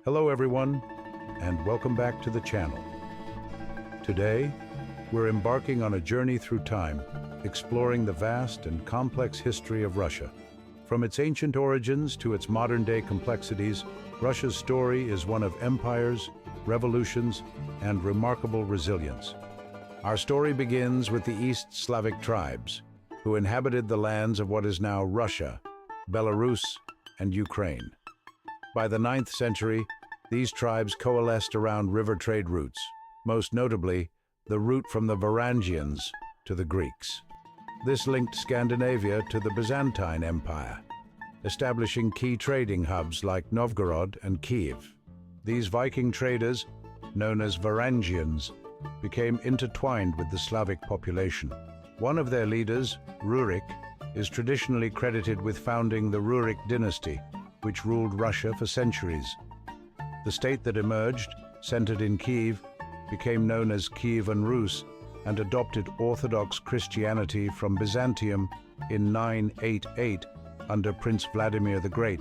Hello everyone, and welcome back to the channel. Today, we're embarking on a journey through time, exploring the vast and complex history of Russia. From its ancient origins to its modern-day complexities, Russia's story is one of empires, revolutions, and remarkable resilience. Our story begins with the East Slavic tribes, who inhabited the lands of what is now Russia, Belarus, and Ukraine. By the 9th century, these tribes coalesced around river trade routes, most notably the route from the Varangians to the Greeks. This linked Scandinavia to the Byzantine Empire, establishing key trading hubs like Novgorod and Kiev. These Viking traders, known as Varangians, became intertwined with the Slavic population. One of their leaders, Rurik, is traditionally credited with founding the Rurik dynasty, which ruled Russia for centuries. The state that emerged, centered in Kiev, became known as Kievan Rus and adopted Orthodox Christianity from Byzantium in 988 under Prince Vladimir the Great.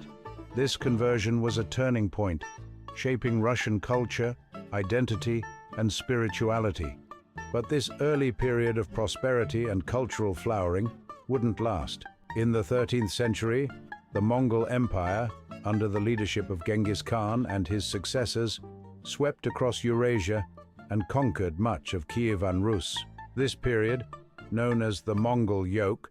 This conversion was a turning point, shaping Russian culture, identity, and spirituality. But this early period of prosperity and cultural flowering wouldn't last. In the 13th century, the Mongol Empire, under the leadership of Genghis Khan and his successors, swept across Eurasia and conquered much of Kievan Rus. This period, known as the Mongol Yoke,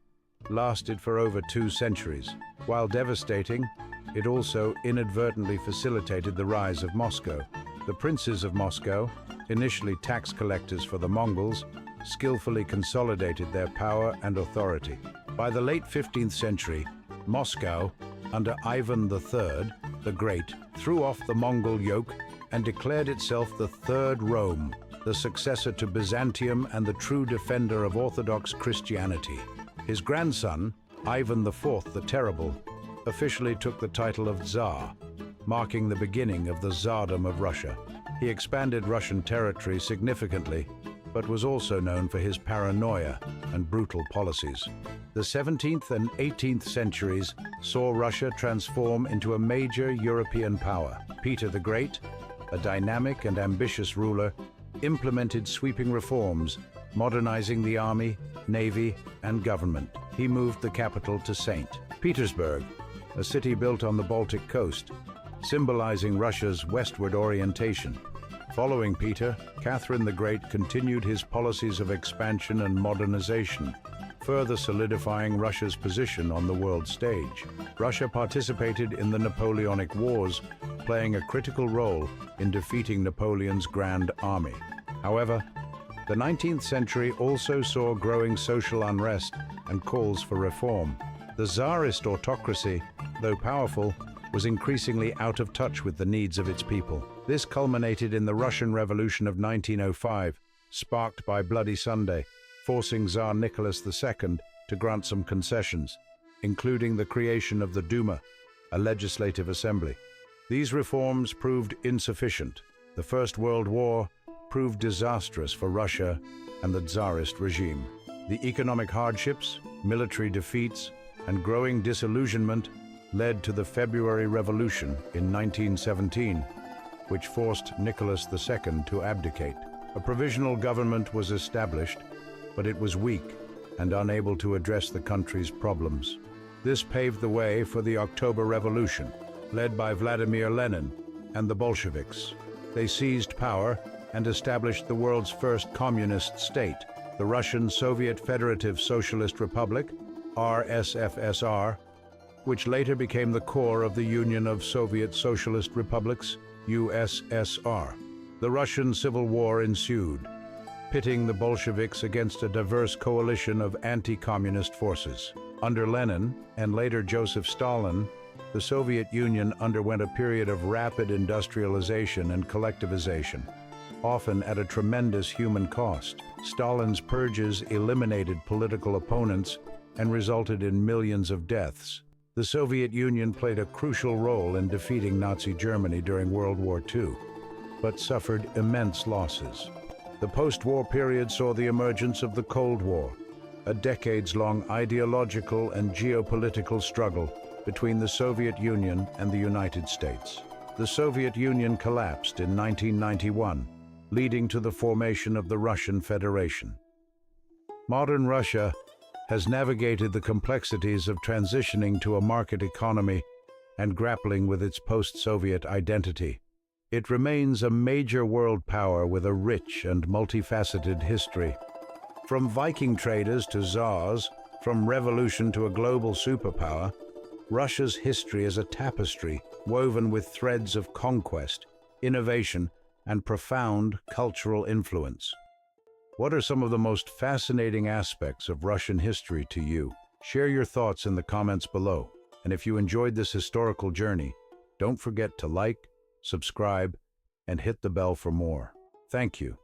lasted for over 2 centuries. While devastating, it also inadvertently facilitated the rise of Moscow. The princes of Moscow, initially tax collectors for the Mongols, skillfully consolidated their power and authority. By the late 15th century, Moscow, under Ivan III the Great, threw off the Mongol yoke and declared itself the Third Rome, the successor to Byzantium and the true defender of Orthodox Christianity. His grandson, Ivan IV the Terrible, officially took the title of Tsar, marking the beginning of the Tsardom of Russia. He expanded Russian territory significantly, but was also known for his paranoia and brutal policies. The 17th and 18th centuries saw Russia transform into a major European power. Peter the Great, a dynamic and ambitious ruler, implemented sweeping reforms, modernizing the army, navy, and government. He moved the capital to St. Petersburg, a city built on the Baltic coast, symbolizing Russia's westward orientation. Following Peter, Catherine the Great continued his policies of expansion and modernization, further solidifying Russia's position on the world stage. Russia participated in the Napoleonic Wars, playing a critical role in defeating Napoleon's Grand Army. However, the 19th century also saw growing social unrest and calls for reform. The Tsarist autocracy, though powerful, was increasingly out of touch with the needs of its people. This culminated in the Russian Revolution of 1905, sparked by Bloody Sunday, forcing Tsar Nicholas II to grant some concessions, including the creation of the Duma, a legislative assembly. These reforms proved insufficient. The First World War proved disastrous for Russia and the Tsarist regime. The economic hardships, military defeats, and growing disillusionment led to the February Revolution in 1917, which forced Nicholas II to abdicate. A provisional government was established, but it was weak and unable to address the country's problems. This paved the way for the October Revolution, led by Vladimir Lenin and the Bolsheviks. They seized power and established the world's first communist state, the Russian Soviet Federative Socialist Republic, RSFSR, which later became the core of the Union of Soviet Socialist Republics, USSR. The Russian Civil War ensued, pitting the Bolsheviks against a diverse coalition of anti-communist forces. Under Lenin, and later Joseph Stalin, the Soviet Union underwent a period of rapid industrialization and collectivization, often at a tremendous human cost. Stalin's purges eliminated political opponents and resulted in millions of deaths. The Soviet Union played a crucial role in defeating Nazi Germany during World War II, but suffered immense losses. The post-war period saw the emergence of the Cold War, a decades-long ideological and geopolitical struggle between the Soviet Union and the United States. The Soviet Union collapsed in 1991, leading to the formation of the Russian Federation. Modern Russia has navigated the complexities of transitioning to a market economy and grappling with its post-Soviet identity. It remains a major world power with a rich and multifaceted history. From Viking traders to czars, from revolution to a global superpower, Russia's history is a tapestry woven with threads of conquest, innovation, and profound cultural influence. What are some of the most fascinating aspects of Russian history to you? Share your thoughts in the comments below. And if you enjoyed this historical journey, don't forget to like, subscribe, and hit the bell for more. Thank you.